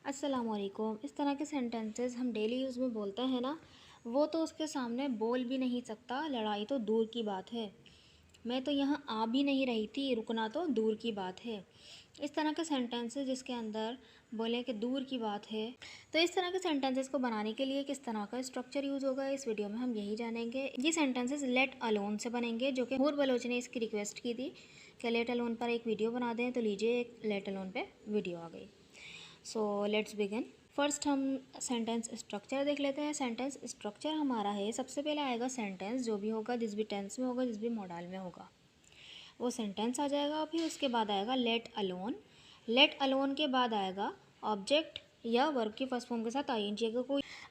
अस्सलामुअलैकुम। इस तरह के सेंटेंसेस हम डेली यूज़ में बोलते हैं ना, वो तो उसके सामने बोल भी नहीं सकता, लड़ाई तो दूर की बात है। मैं तो यहाँ आ भी नहीं रही थी, रुकना तो दूर की बात है। इस तरह के सेंटेंसेस जिसके अंदर बोले कि दूर की बात है। तो इस तरह के सेंटेंसेस को बनाने के लिए किस तरह का स्ट्रक्चर यूज़ होगा, इस वीडियो में हम यही जानेंगे। ये सेंटेंसेस लेट अलोन से बनेंगे, जो कि हूर बलोच ने इसकी रिक्वेस्ट की थी कि लेट अलोन पर एक वीडियो बना दें, तो लीजिए एक लेट अलोन पे वीडियो आ गई। So let's begin. फर्स्ट हम सेंटेंस स्ट्रक्चर देख लेते हैं। सेंटेंस स्ट्रक्चर हमारा है, सबसे पहले आएगा सेंटेंस, जो भी होगा, जिस भी टेंस में होगा, जिस भी मॉडल में होगा वो सेंटेंस आ जाएगा। फिर उसके बाद आएगा लेट अलोन। लेट अलोन के बाद आएगा ऑब्जेक्ट या वर्ब की फर्स्ट फॉर्म के साथ आईएनजी।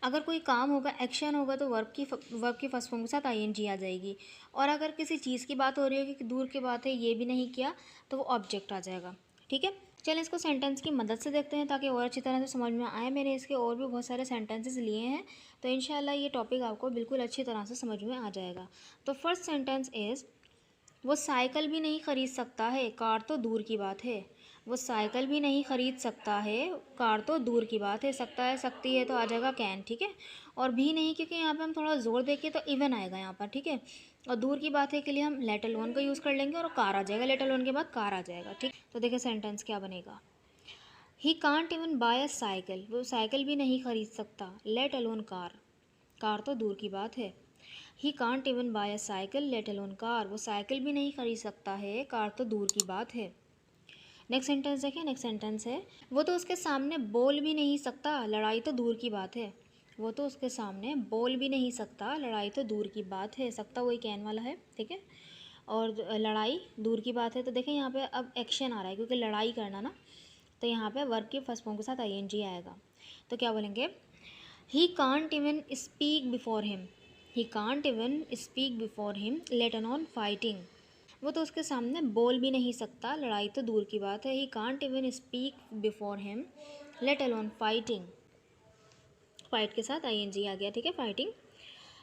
अगर कोई काम होगा, एक्शन होगा, तो वर्ब की फर्स्ट फॉर्म के साथ आईएनजी आ जाएगी। और अगर किसी चीज़ की बात हो रही है कि दूर की बात है, ये भी नहीं किया, तो वो ऑब्जेक्ट आ जाएगा। ठीक है, चलिए इसको सेंटेंस की मदद से देखते हैं ताकि और अच्छी तरह से समझ में आए। मैंने इसके और भी बहुत सारे सेंटेंसेस लिए हैं, तो इंशाल्लाह ये टॉपिक आपको बिल्कुल अच्छी तरह से समझ में आ जाएगा। तो फर्स्ट सेंटेंस इज़, वो साइकिल भी नहीं ख़रीद सकता है, कार तो दूर की बात है। वो साइकिल भी नहीं ख़रीद सकता है, कार तो दूर की बात है। सकता है, सकती है, तो आ जाएगा कैन। ठीक है, और भी नहीं, क्योंकि यहाँ पे हम थोड़ा ज़ोर देके तो इवन आएगा यहाँ पर। ठीक है, और दूर की बात है के लिए हम लेट अलोन का यूज़ कर लेंगे और कार आ जाएगा। लेट अलोन के बाद कार आ जाएगा। ठीक, तो देखिए सेंटेंस क्या बनेगा। He can't even bye a cycle, वो साइकिल भी नहीं ख़रीद सकता, लेट अलोन कार, कार तो दूर की बात है। He can't even bye a cycle let alone car, वो साइकिल भी नहीं खरीद सकता है, कार तो दूर की बात है। नेक्स्ट सेंटेंस देखें। नेक्स्ट सेंटेंस है, वो तो उसके सामने बोल भी नहीं सकता, लड़ाई तो दूर की बात है। वो तो उसके सामने बोल भी नहीं सकता, लड़ाई तो दूर की बात है। सकता वही कैन वाला है। ठीक है, और लड़ाई दूर की बात है। तो देखें यहाँ पे अब एक्शन आ रहा है, क्योंकि लड़ाई करना ना, तो यहाँ पे वर्ब की फर्स्ट फॉर्म के साथ आईएनजी आएगा। तो क्या बोलेंगे, he can't even speak before him. He can't even speak before him let alone fighting. वो तो उसके सामने बोल भी नहीं सकता, लड़ाई तो दूर की बात है। He can't even speak before him let alone fighting. Fight के साथ आईएनजी आ गया। ठीक है, फाइटिंग,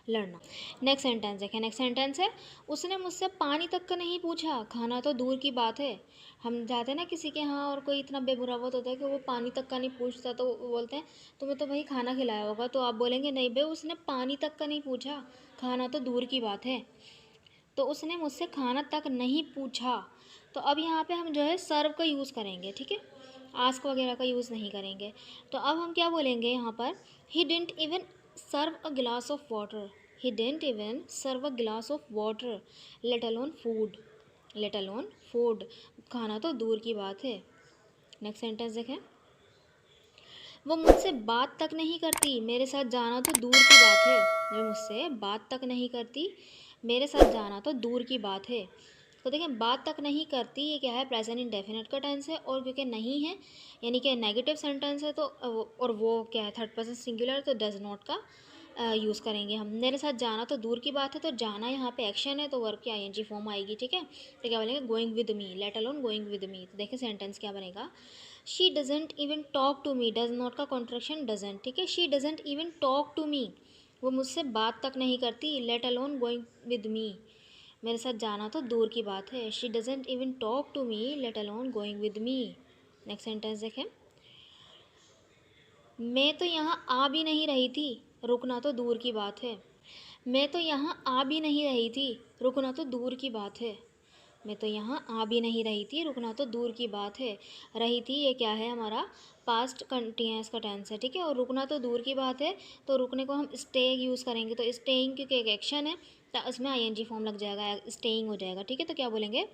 लड़ना। नेक्स्ट सेंटेंस देखें। नेक्स्ट सेंटेंस है, उसने मुझसे पानी तक का नहीं पूछा, खाना तो दूर की बात है। हम जाते हैं ना किसी के यहाँ, और कोई इतना बेमुरवत होता है कि वो पानी तक का नहीं पूछता, तो वो बोलते हैं तुम्हें तो भाई खाना खिलाया होगा, तो आप बोलेंगे नहीं भाई, उसने पानी तक का नहीं पूछा, खाना तो दूर की बात है। तो उसने मुझसे खाना तक नहीं पूछा। तो अब यहाँ पे हम जो है सर्व का यूज़ करेंगे। ठीक है, आस्क वगैरह का यूज़ नहीं करेंगे। तो अब हम क्या बोलेंगे यहाँ पर, ही didn't even serve a glass of water. He didn't even serve a glass of water let alone food. Let alone food, खाना तो दूर की बात है। नेक्स्ट सेंटेंस देखें। वो मुझसे बात तक नहीं करती, मेरे साथ जाना तो दूर की बात है। वो मुझसे बात तक नहीं करती, मेरे साथ जाना तो दूर की बात है। तो देखें, बात तक नहीं करती, ये क्या है, प्रेजेंट इंडेफिनिट का टेंस है, और क्योंकि नहीं है यानी कि नेगेटिव सेंटेंस है, तो और वो क्या है, थर्ड पर्सन सिंगुलर, तो डज नॉट का यूज़ करेंगे हम। मेरे साथ जाना तो दूर की बात है, तो जाना यहाँ पे एक्शन है, तो वर्ब की आईएनजी फॉर्म आएगी। ठीक है, तो क्या बोलेंगे, going with me, let alone going with me. तो देखिए सेंटेंस क्या बनेगा, she doesn't even talk to me, does not का कॉन्ट्रैक्शन डजेंट। ठीक है, she doesn't even talk to me, वो मुझसे बात तक नहीं करती, let alone going with me, मेरे साथ जाना तो दूर की बात है। She doesn't even talk to me let alone going with me. Next sentence देखें। मैं तो यहाँ आ भी नहीं रही थी, रुकना तो दूर की बात है। मैं तो यहाँ आ भी नहीं रही थी, रुकना तो दूर की बात है। मैं तो यहाँ आ भी नहीं रही थी, रुकना तो दूर की बात है। रही थी, ये क्या है, हमारा पास्ट कंटिन्यूस का टेंस है। ठीक है, और रुकना तो दूर की बात है, तो रुकने को हम स्टे यूज़ करेंगे। तो स्टेइंग क्योंकि एक एक्शन है, तो उसमें आईएनजी फॉर्म लग जाएगा, स्टेइंग हो जाएगा। ठीक है, तो क्या बोलेंगे,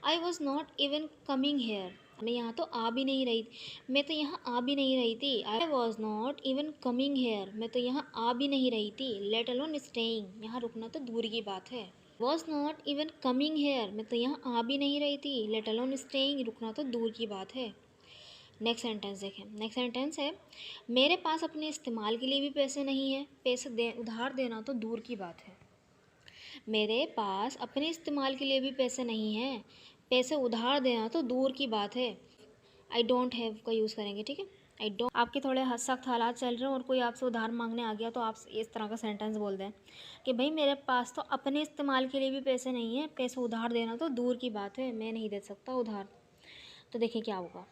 I was not even coming here. मैं यहाँ तो आ भी नहीं रही, मैं तो यहाँ आ भी नहीं रही थी। I was not even coming here, मैं तो यहाँ आ भी नहीं रही थी, लेट अलोन स्टेइंग, यहाँ रुकना तो दूर की बात है। Was not even coming here, मैं तो यहाँ आ भी नहीं रही थी, लेट अलोन स्टेइंग, रुकना तो दूर की बात है। नेक्स्ट सेंटेंस देखें। नेक्स्ट सेंटेंस है, मेरे पास अपने इस्तेमाल के लिए भी पैसे नहीं हैं, पैसे उधार देना तो दूर की बात है। मेरे पास अपने इस्तेमाल के लिए भी पैसे नहीं हैं, पैसे उधार देना तो दूर की बात है। आई डोंट हैव का यूज़ करेंगे। ठीक है, आई डोंट, आपके थोड़े सख्त हालात चल रहे हैं और कोई आपसे उधार मांगने आ गया, तो आप इस तरह का सेंटेंस बोल दें कि भाई मेरे पास तो अपने इस्तेमाल के लिए भी पैसे नहीं हैं, पैसे उधार देना तो दूर की बात है, मैं नहीं दे सकता उधार। तो देखिए क्या होगा,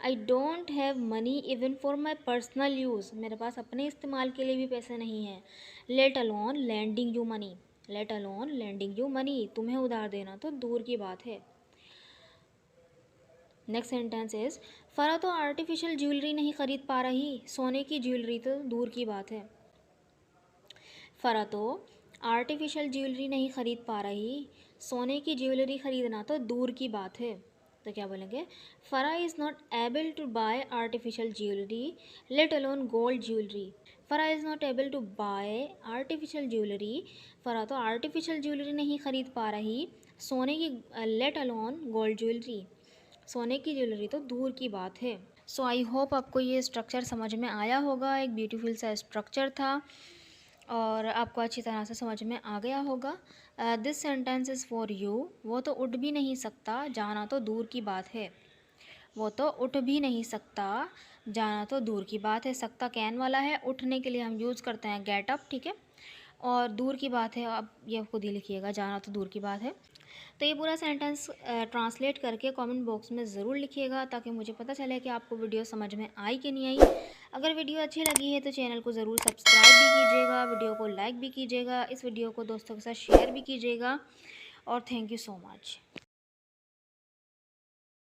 I don't have money even for my personal use, मेरे पास अपने इस्तेमाल के लिए भी पैसे नहीं हैं। Let alone lending you money, let alone lending you money, तुम्हें उधार देना तो दूर की बात है। नेक्स्ट सेंटेंस इज, फरा तो आर्टिफिशियल ज्वेलरी नहीं खरीद पा रही, सोने की ज्वेलरी तो दूर की बात है। फरा तो आर्टिफिशियल ज्वेलरी नहीं खरीद पा रही, सोने की ज्वेलरी खरीदना तो दूर की बात है। तो क्या बोलेंगे, Farah is not able to buy artificial jewellery, let alone gold jewellery. Farah is not able to buy artificial jewellery, Farah तो आर्टिफिशियल ज्वेलरी नहीं खरीद पा रही, सोने की लेट अलोन गोल्ड ज्वेलरी, सोने की ज्वेलरी तो दूर की बात है। सो आई होप आपको ये स्ट्रक्चर समझ में आया होगा, एक ब्यूटीफुल सा स्ट्रक्चर था और आपको अच्छी तरह से समझ में आ गया होगा। This sentence is for you, वो तो उठ भी नहीं सकता, जाना तो दूर की बात है। वो तो उठ भी नहीं सकता, जाना तो दूर की बात है। सकता कैन वाला है, उठने के लिए हम यूज़ करते हैं गेट अप, ठीक है। और दूर की बात है, अब ये खुद ही लिखिएगा, जाना तो दूर की बात है। तो ये पूरा सेंटेंस ट्रांसलेट करके कमेंट बॉक्स में ज़रूर लिखिएगा, ताकि मुझे पता चले कि आपको वीडियो समझ में आई कि नहीं आई। अगर वीडियो अच्छी लगी है तो चैनल को ज़रूर सब्सक्राइब भी कीजिएगा, वीडियो को लाइक भी कीजिएगा, इस वीडियो को दोस्तों के साथ शेयर भी कीजिएगा और थैंक यू सो मच।